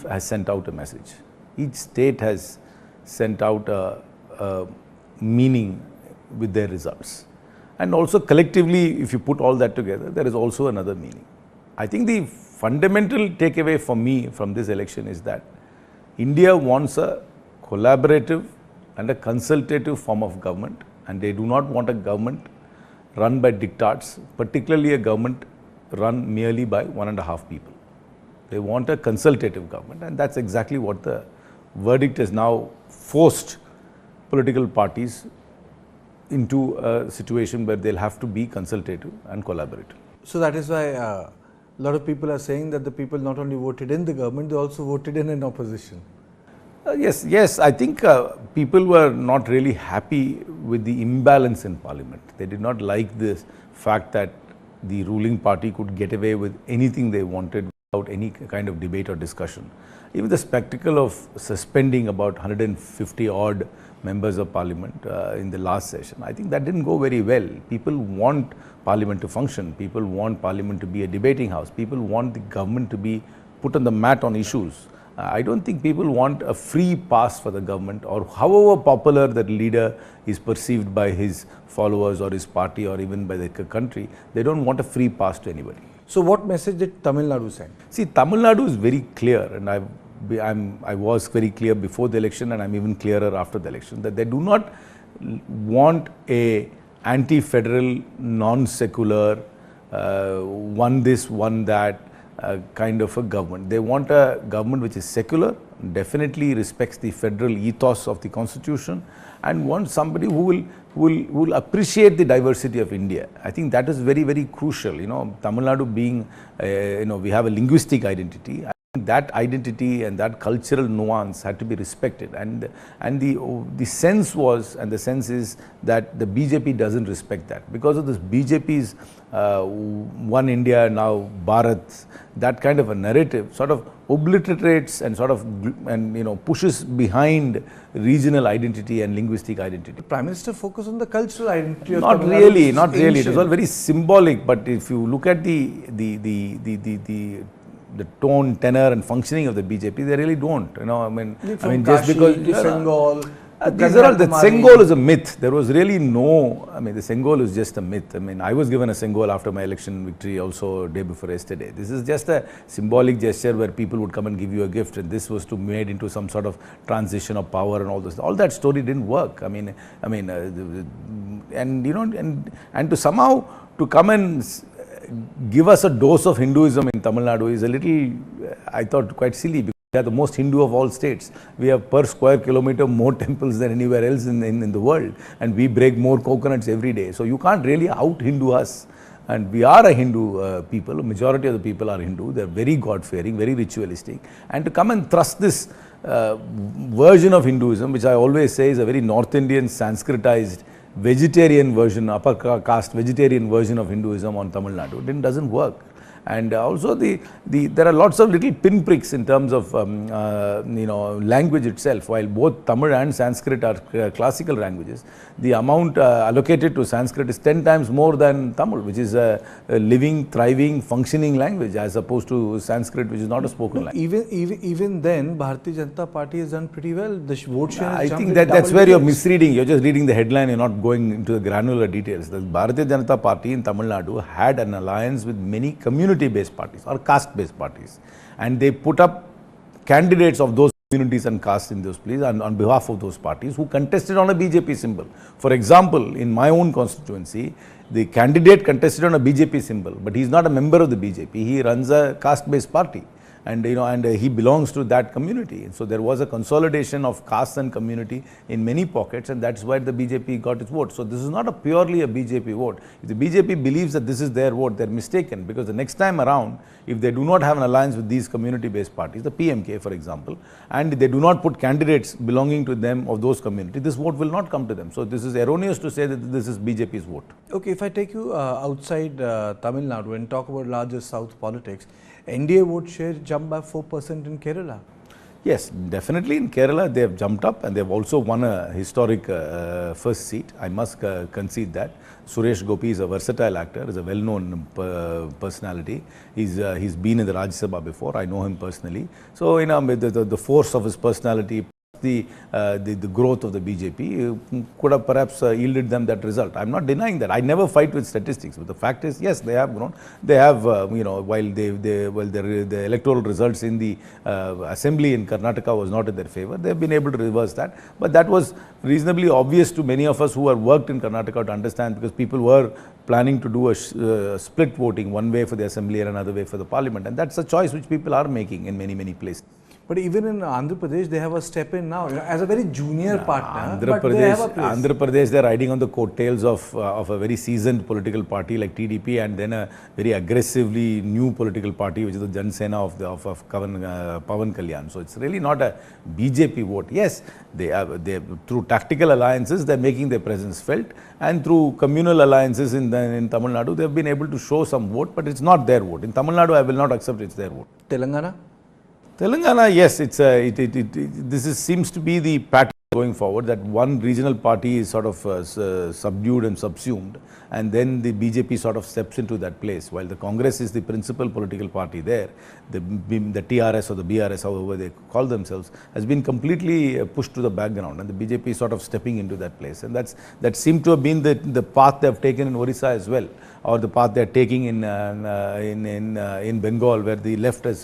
has sent out a message. Each state has sent out a meaning with their results. And also collectively, if you put all that together, there is also another meaning. I think the fundamental takeaway for me from this election is that India wants a collaborative and a consultative form of government, and they do not want a government run by diktats, particularly a government run merely by 1.5 people. They want a consultative government, and that's exactly what the verdict has now forced political parties into a situation where they'll have to be consultative and collaborative. So that is why a lot of people are saying that the people not only voted in the government, they also voted in opposition. Yes, I think people were not really happy with the imbalance in parliament. They did not like this fact that the ruling party could get away with anything they wanted without any kind of debate or discussion. Even the spectacle of suspending about 150 odd members of parliament in the last session, I think that didn't go very well. People want parliament to function. People want parliament to be a debating house. People want the government to be put on the mat on issues. I don't think people want a free pass for the government, or however popular that leader is perceived by his followers or his party or even by the country. They don't want a free pass to anybody. So what message did Tamil Nadu send? See, Tamil Nadu is very clear, and I was very clear before the election, and I'm even clearer after the election, that they do not want a anti-federal, non-secular, one this, one that, kind of a government. They want a government which is secular, definitely respects the federal ethos of the constitution, and wants somebody who will appreciate the diversity of India. I think that is very, very crucial. You know, Tamil Nadu being, we have a linguistic identity. That identity and that cultural nuance had to be respected, and the sense was, and the sense is, that the BJP doesn't respect that. Because of this BJP's One India, now Bharat, that kind of a narrative sort of obliterates and pushes behind regional identity and linguistic identity. The Prime Minister focused on the cultural identity of Not really. It was all very symbolic, but if you look at the tone, tenor and functioning of the BJP, they really don't. Just because Sengol, these are all, the Sengol is a myth. There was really no, the Sengol is just a myth. I was given a Sengol after my election victory also day before yesterday. This is just a symbolic gesture where people would come and give you a gift, and this was to made into some sort of transition of power and all this. All that story didn't work. And to somehow to come and give us a dose of Hinduism in Tamil Nadu is a little, I thought, quite silly, because we are the most Hindu of all states. We have per square kilometer more temples than anywhere else in the world, and we break more coconuts every day. So you can't really out-Hindu us. And we are a Hindu people. A majority of the people are Hindu. They are very God-fearing, very ritualistic. And to come and thrust this version of Hinduism, which I always say is a very North Indian Sanskritized vegetarian version, upper caste vegetarian version of Hinduism on Tamil Nadu, then doesn't work. And also there are lots of little pinpricks in terms of language itself. While both Tamil and Sanskrit are classical languages, the amount allocated to Sanskrit is 10 times more than Tamil, which is a living, thriving, functioning language, as opposed to Sanskrit, which is not a spoken language. Even then, Bharatiya Janata Party has done pretty well. The vote share I think that's where you're misreading. You're just reading the headline. You're not going into the granular details. The Bharatiya Janata Party in Tamil Nadu had an alliance with many community-based parties or caste-based parties, and they put up candidates of those communities and castes in those places and on behalf of those parties who contested on a BJP symbol. For example, in my own constituency, the candidate contested on a BJP symbol, but he is not a member of the BJP. He runs a caste-based party, and he belongs to that community. And so there was a consolidation of caste and community in many pockets, and that's why the BJP got its vote. So this is not purely a BJP vote. If the BJP believes that this is their vote, they're mistaken, because the next time around, if they do not have an alliance with these community-based parties, the PMK for example, and they do not put candidates belonging to them of those communities, this vote will not come to them. So this is erroneous to say that this is BJP's vote. Okay, if I take you outside Tamil Nadu and talk about larger South politics, NDA vote share jumped by 4% in Kerala. Yes, definitely in Kerala they have jumped up and they have also won a historic first seat. I must concede that. Suresh Gopi is a versatile actor, is a well-known personality. He's been in the Rajya Sabha before. I know him personally. So, the force of his personality, the growth of the BJP could have perhaps yielded them that result. I'm not denying that. I never fight with statistics, but the fact is, yes, they have grown. They have, while the electoral results in the assembly in Karnataka was not in their favor, they have been able to reverse that. But that was reasonably obvious to many of us who have worked in Karnataka to understand, because people were planning to do a split voting, one way for the assembly and another way for the parliament, and that's a choice which people are making in many places. But even in Andhra Pradesh, they have a step in now, as a very junior partner. Andhra Pradesh, they're riding on the coattails of a very seasoned political party like TDP, and then a very aggressively new political party, which is the Jan Sena of Pawan Kalyan. So it's really not a BJP vote. Yes, they through tactical alliances, they're making their presence felt, and through communal alliances in Tamil Nadu, they've been able to show some vote, but it's not their vote. In Tamil Nadu, I will not accept it's their vote. Telangana, yes, this seems to be the pattern going forward, that one regional party is sort of subdued and subsumed, and then the BJP sort of steps into that place. While the Congress is the principal political party there, the TRS or the BRS, however they call themselves, has been completely pushed to the background, and the BJP is sort of stepping into that place. And that seemed to have been the path they have taken in Orissa as well, or the path they are taking in Bengal, where the left has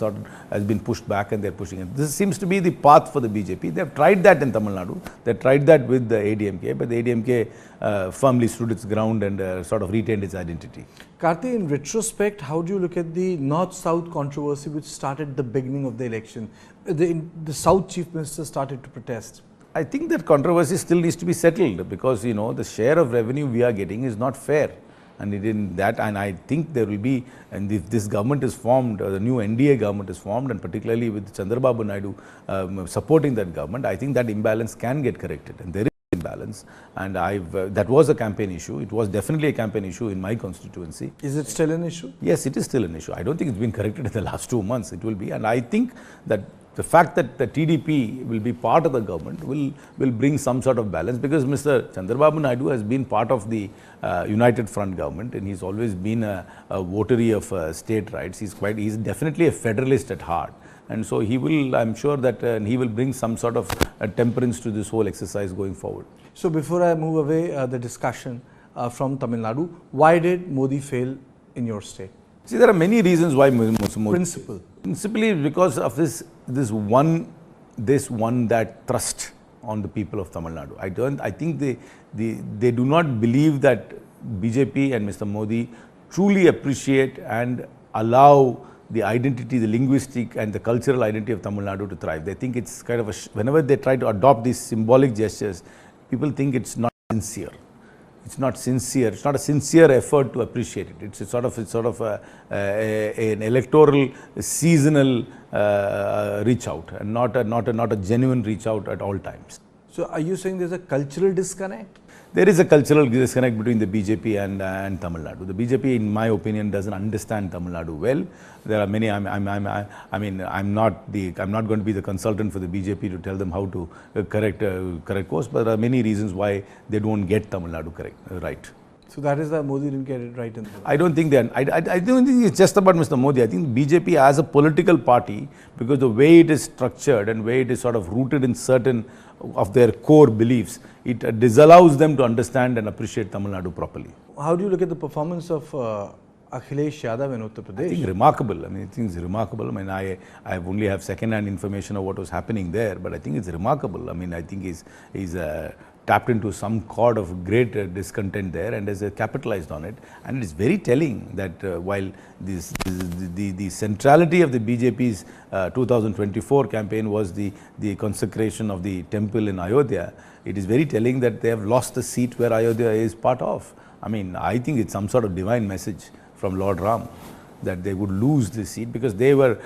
been pushed back and they are pushing it. This seems to be the path for the BJP. They have tried that in Tamil Nadu. They tried that with the ADMK, but the ADMK firmly stood its ground and sort of retained its identity. Karti, in retrospect, how do you look at the North-South controversy which started at the beginning of the election? The South Chief Minister started to protest. I think that controversy still needs to be settled, because the share of revenue we are getting is not fair. And I think there will be, and if this government is formed, the new NDA government is formed, and particularly with Chandrababu Naidu supporting that government, I think that imbalance can get corrected, and there is imbalance. And that was a campaign issue. It was definitely a campaign issue in my constituency. Is it still an issue? Yes, it is still an issue. I don't think it's been corrected in the last 2 months. It will be, and I think that the fact that the TDP will be part of the government will bring some sort of balance, because Mr. Chandrababu Naidu has been part of the United Front government, and he's always been a votary of state rights. He's definitely a federalist at heart, and so he will, I'm sure that he will bring some sort of temperance to this whole exercise going forward. So before I move away the discussion from Tamil Nadu, why did Modi fail in your state? See, there are many reasons why Modi. Principally because of this one that thrust on the people of Tamil Nadu. I think they do not believe that BJP and Mr. Modi truly appreciate and allow the identity, the linguistic and the cultural identity of Tamil Nadu to thrive. They think it's kind of whenever they try to adopt these symbolic gestures, people think it's not sincere. It's not sincere. It's not a sincere effort to appreciate it. It's sort of an electoral seasonal reach out, and not a genuine reach out at all times. So are you saying there's a cultural disconnect? There is a cultural disconnect between the BJP and Tamil Nadu. The BJP, in my opinion, doesn't understand Tamil Nadu well. There are many. I'm not going to be the consultant for the BJP to tell them how to correct course. But there are many reasons why they don't get Tamil Nadu right. So that is why Modi didn't get it right. I don't think I don't think it's just about Mr. Modi. I think BJP as a political party, because the way it is structured and way it is sort of rooted in certain of their core beliefs, it disallows them to understand and appreciate Tamil Nadu properly. How do you look at the performance of Akhilesh Yadav in Uttar Pradesh? I think remarkable. I think it's remarkable. I mean, I only have second-hand information of what was happening there, but I think it's remarkable. I mean, I think he's tapped into some chord of great discontent there and has capitalized on it. And it's very telling that while the centrality of the BJP's 2024 campaign was the consecration of the temple in Ayodhya, it is very telling that they have lost the seat where Ayodhya is part of. I mean, I think it's some sort of divine message from Lord Ram that they would lose this seat, because they were,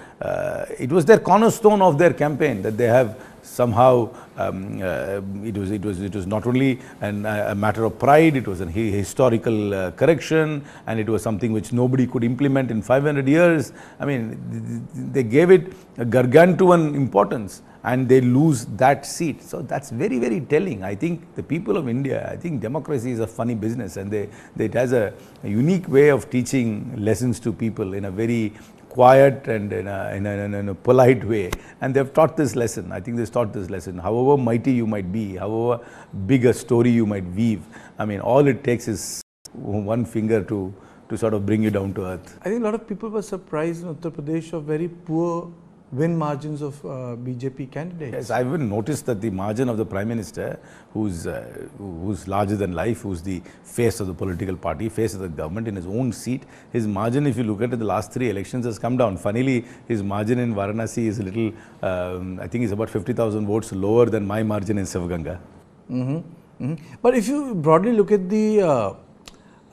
it was their cornerstone of their campaign, that they have somehow, it was not only a matter of pride, it was a historical correction, and it was something which nobody could implement in 500 years. I mean, they gave it a gargantuan importance, and they lose that seat. So that's very, very telling. I think the people of India, I think democracy is a funny business, and it has a unique way of teaching lessons to people in a very quiet and in a polite way, and they've taught this lesson. I think they've taught this lesson. However mighty you might be, however big a story you might weave, I mean, all it takes is one finger to sort of bring you down to earth. I think a lot of people were surprised in Uttar Pradesh of very poor win margins of BJP candidates. Yes, I even noticed that the margin of the Prime Minister, who's larger than life, who's the face of the political party, face of the government in his own seat, his margin, if you look at it, the last 3 elections has come down. Funnily, his margin in Varanasi is a little, I think it's about 50,000 votes lower than my margin in Sivaganga. But if you broadly look at the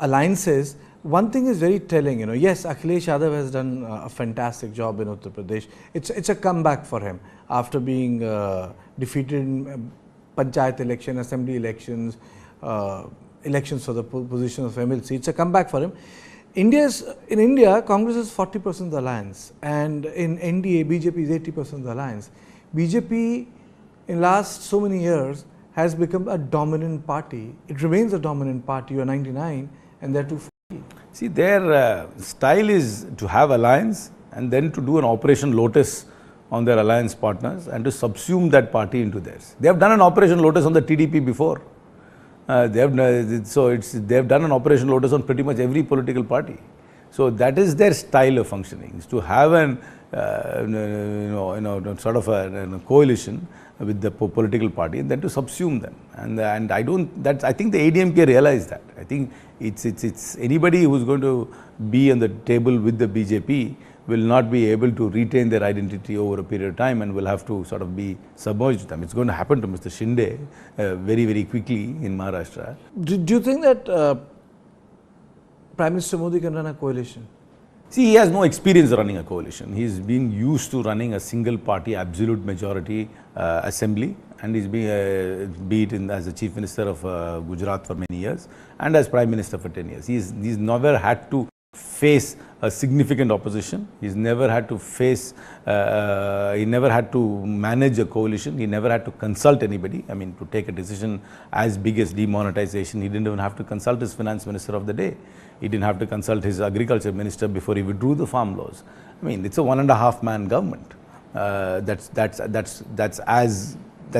alliances, one thing is very telling, yes, Akhilesh Yadav has done a fantastic job in Uttar Pradesh. It's a comeback for him after being defeated in Panchayat election, assembly elections, elections for the position of MLC. It's a comeback for him. In India, Congress is 40% of the alliance, and in N.D.A, BJP is 80% of the alliance. BJP in last so many years has become a dominant party. It remains a dominant party. You are 99 and they're 240. See, their style is to have alliance and then to do an Operation Lotus on their alliance partners and to subsume that party into theirs. They have done an Operation Lotus on the TDP before. They have done an Operation Lotus on pretty much every political party. So that is their style of functioning, is to have an sort of a coalition with the political party and then to subsume them. And I think the ADMK realized that. I think it's anybody who's going to be on the table with the BJP will not be able to retain their identity over a period of time and will have to sort of be submerged with them. It's going to happen to Mr. Shinde very, very quickly in Maharashtra. Do you think that Prime Minister Modi can run a coalition? See, he has no experience running a coalition. He's been used to running a single party absolute majority assembly, and he's been be it as the Chief Minister of Gujarat for many years and as Prime Minister for 10 years. He's never had to face a significant opposition. He's never had to face, he never had to manage a coalition. He never had to consult anybody. I mean, to take a decision as big as demonetization, he didn't even have to consult his finance minister of the day. He didn't have to consult his agriculture minister before he withdrew the farm laws. I mean, it's a 1.5-man government. That's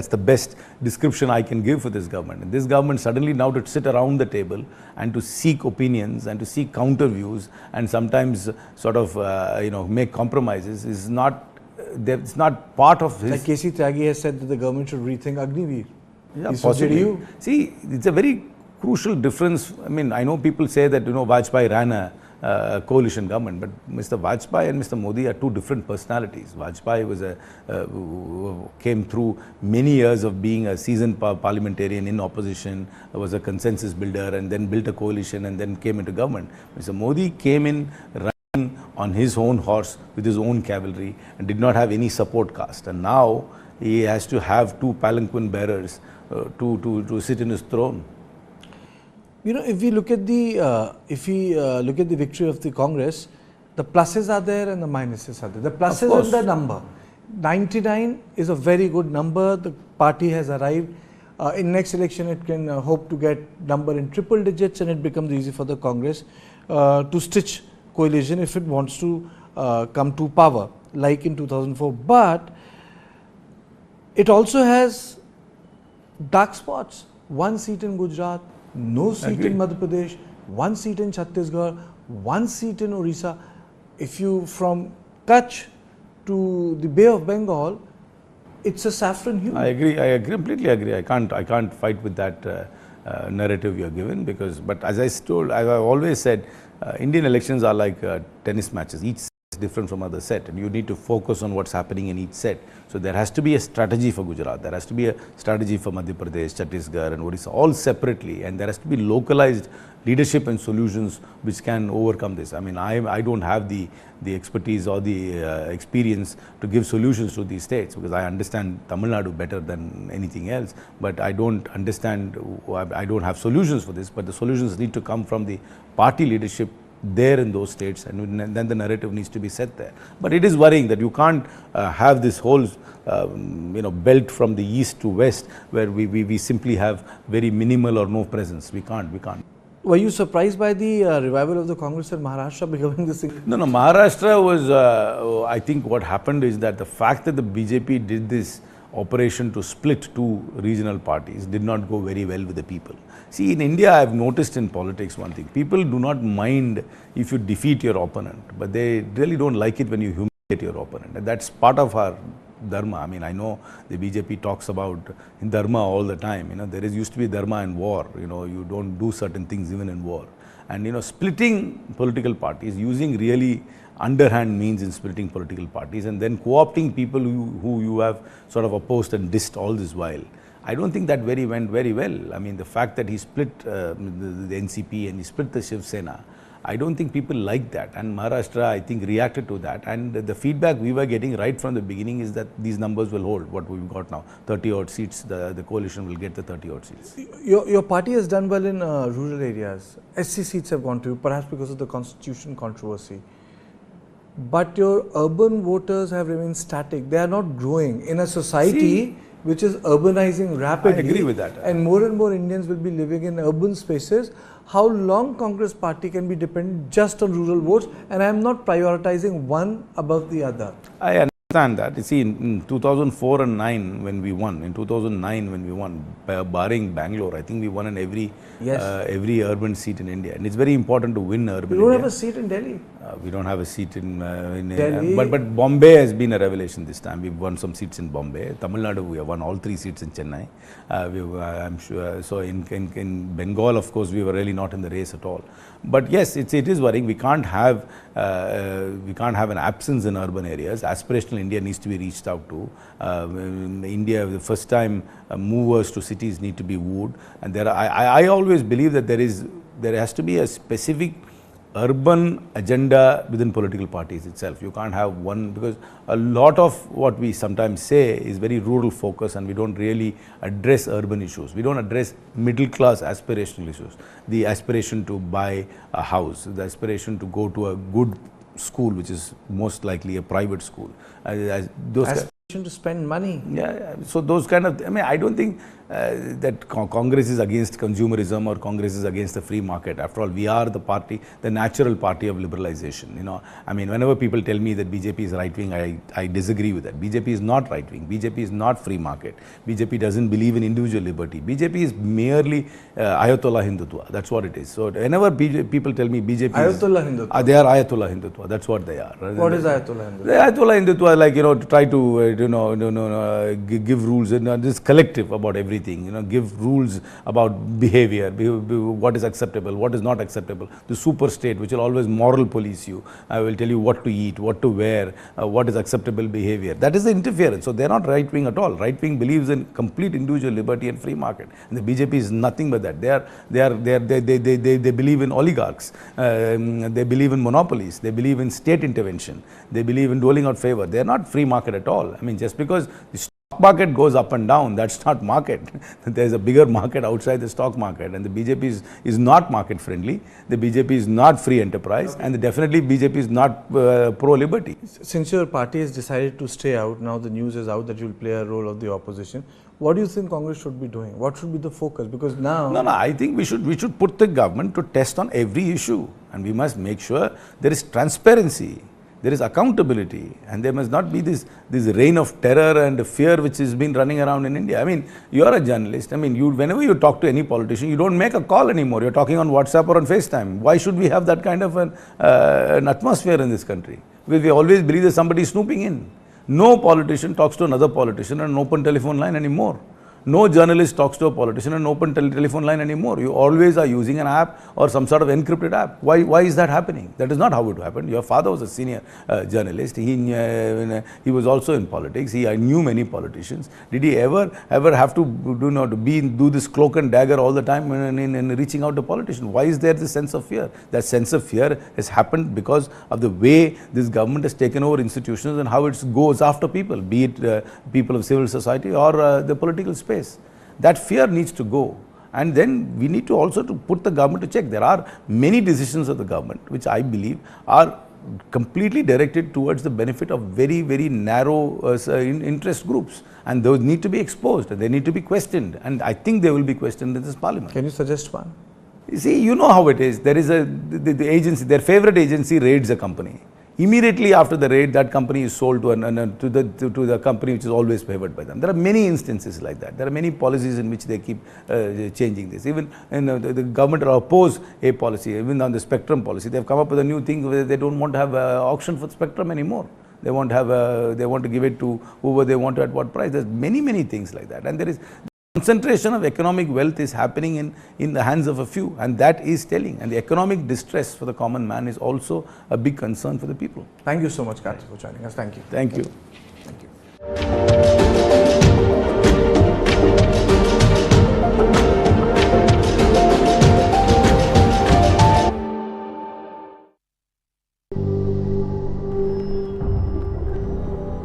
the best description I can give for this government. And this government suddenly now to sit around the table and to seek opinions and to seek counter views and sometimes sort of make compromises is not, it's not part of his. Like K.C. Tyagi has said that the government should rethink Agniveer. Yeah, possibly. See, it's a very crucial difference. I mean, I know people say that Vajpayee ran a coalition government, but Mr. Vajpayee and Mr. Modi are two different personalities. Vajpayee was came through many years of being a seasoned parliamentarian in opposition, was a consensus builder, and then built a coalition and then came into government. Mr. Modi came in running on his own horse with his own cavalry and did not have any support caste. And now he has to have two palanquin bearers to sit in his throne. If we look at the victory of the Congress, the pluses are there and the minuses are there. The pluses are the number. 99 is a very good number. The party has arrived. In next election, it can hope to get number in triple digits, and it becomes easy for the Congress to stitch coalition if it wants to come to power, like in 2004. But it also has dark spots. 1 seat in Gujarat, no seat in Madhya Pradesh, 1 seat in Chhattisgarh, 1 seat in Orissa. If you from Kutch to the Bay of Bengal, it's a saffron hue. I agree, completely agree. I can't fight with that narrative you are given but as I've always said, Indian elections are like tennis matches. Each set is different from other set, and you need to focus on what's happening in each set. So there has to be a strategy for Gujarat, there has to be a strategy for Madhya Pradesh, Chhattisgarh and Orissa, all separately, and there has to be localized leadership and solutions which can overcome this. I mean, I don't have the expertise or the experience to give solutions to these states, because I understand Tamil Nadu better than anything else, but I don't have solutions for this. But the solutions need to come from the party leadership there in those states, and then the narrative needs to be set there. But it is worrying that you can't have this whole belt from the east to west where we simply have very minimal or no presence. We can't. Were you surprised by the revival of the Congress in Maharashtra becoming the single? No, Maharashtra was, I think what happened is that the fact that the BJP did this operation to split two regional parties did not go very well with the people. See, in India, I have noticed in politics one thing. People do not mind if you defeat your opponent, but they really don't like it when you humiliate your opponent. And that's part of our dharma. I mean, I know the BJP talks about dharma all the time. There used to be dharma in war. You don't do certain things even in war. And, splitting political parties, using really underhand means in splitting political parties, and then co-opting people who you have sort of opposed and dissed all this while. I don't think that went very well. I mean, the fact that he split the NCP and he split the Shiv Sena, I don't think people like that, and Maharashtra, I think, reacted to that. And the feedback we were getting right from the beginning is that these numbers will hold, what we've got now, 30 odd seats, the coalition will get the 30 odd seats. Your party has done well in rural areas. SC seats have gone to you, perhaps because of the constitution controversy. But your urban voters have remained static. They are not growing in a society which is urbanizing rapidly. I agree with that. And more Indians will be living in urban spaces. How long Congress party can be dependent just on rural votes? And I am not prioritizing one above the other. I understand that. You see, in 2004 and 9 when we won, in 2009 when we won, barring Bangalore, I think we won in every urban seat in India. And it's very important to win urban You don't have a seat in Delhi. We don't have a seat in Delhi. But Bombay has been a revelation this time. We've won some seats in Bombay. Tamil Nadu, we have won all 3 seats in Chennai. I'm sure. So in Bengal, of course, we were really not in the race at all. But yes, it is worrying. We can't have an absence in urban areas. Aspirational India needs to be reached out to. In India, the first time movers to cities need to be wooed. And I always believe that there has to be a specific urban agenda within political parties itself. You can't have one, because a lot of what we sometimes say is very rural focus, and we don't really address urban issues. We don't address middle class aspirational issues. The aspiration to buy a house, the aspiration to go to a good school, which is most likely a private school. To spend money. Yeah, so those kind of, I don't think that Congress is against consumerism or Congress is against the free market. After all, we are the party, the natural party of liberalization. Whenever people tell me that BJP is right-wing, I disagree with that. BJP is not right-wing. BJP is not free market. BJP doesn't believe in individual liberty. BJP is merely Ayatollah Hindutva. That's what it is. So whenever people tell me BJP Ayatollah Hindutva. They are Ayatollah Hindutva. That's what they are. What is Ayatollah Hindutva? Ayatollah Hindutva, like, to try to give rules, this collective about everything, give rules about behavior, what is acceptable, what is not acceptable. The super state, which will always moral police you, will tell you what to eat, what to wear, what is acceptable behavior. That is the interference. So they are not right wing at all. Right wing believes in complete individual liberty and free market. And the BJP is nothing but that. They believe in oligarchs. They believe in monopolies. They believe in state intervention. They believe in doling out favor. They are not free market at all. Just because the stock market goes up and down, that's not market. There's a bigger market outside the stock market, and the BJP is not market friendly. The BJP is not free enterprise, and definitely BJP is not pro-liberty. Since your party has decided to stay out, now the news is out that you'll play a role of the opposition. What do you think Congress should be doing? What should be the focus? Because now... No, I think we should put the government to test on every issue, and we must make sure there is transparency. There is accountability, and there must not be this reign of terror and fear which has been running around in India. You are a journalist. Whenever you talk to any politician, you don't make a call anymore. You're talking on WhatsApp or on FaceTime. Why should we have that kind of an atmosphere in this country? Because we always believe that somebody is snooping in. No politician talks to another politician on an open telephone line anymore. No journalist talks to a politician on an open telephone line anymore. You always are using an app or some sort of encrypted app. Why is that happening? That is not how it happened. Your father was a senior journalist. He was also in politics. He knew many politicians. Did he ever have to do this cloak and dagger all the time in reaching out to politicians? Why is there this sense of fear? That sense of fear has happened because of the way this government has taken over institutions and how it goes after people, be it people of civil society or the political space. That fear needs to go. And then we need to also to put the government to check. There are many decisions of the government which I believe are completely directed towards the benefit of very, very narrow interest groups, and those need to be exposed, they need to be questioned, and I think they will be questioned in this parliament. Can you suggest one? You see, you know how it is. There is the agency, their favorite agency raids a company. Immediately after the raid, that company is sold to the company which is always favored by them. There are many instances like that. There are many policies in which they keep changing this. Even the government will oppose a policy, even on the spectrum policy. They have come up with a new thing where they don't want to have auction for spectrum anymore. They want to have they want to give it to whoever they want to at what price. There's many things like that, and there is concentration of economic wealth is happening in the hands of a few, and that is telling. And the economic distress for the common man is also a big concern for the people. Thank you so much, Karti, for joining us. Thank you. Thank you. Thank you.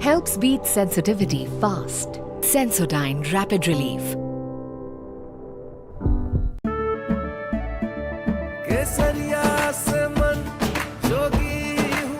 Helps beat sensitivity fast. Sensodyne Rapid Relief.